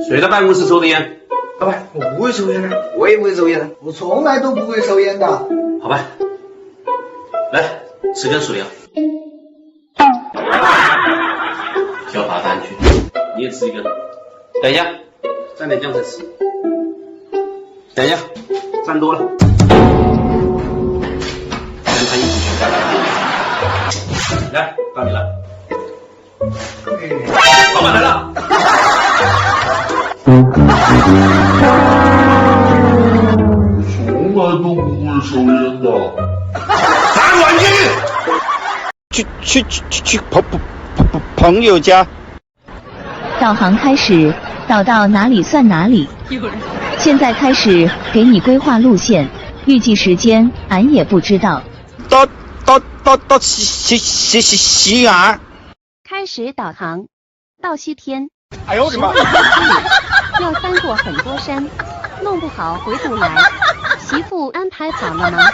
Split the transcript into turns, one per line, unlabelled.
谁在办公室抽的烟？
老板，我不会抽烟的，我也不会抽烟的，我从来都不会抽烟的。
好吧，来吃根薯条，交罚单去。你也吃一根。等一下，蘸点酱菜吃。等一下，蘸多了。跟他一起去干。来，到你了。老板来了。
从来都不会抽烟的。
拿玩具。
去朋友家。
导航开始，导到哪里算哪里。现在开始给你规划路线，预计时间俺也不知道。
到西安。
开始导航，到西天。
哎呦我的妈！
要翻过很多山，弄不好回不来。媳妇安排好了吗？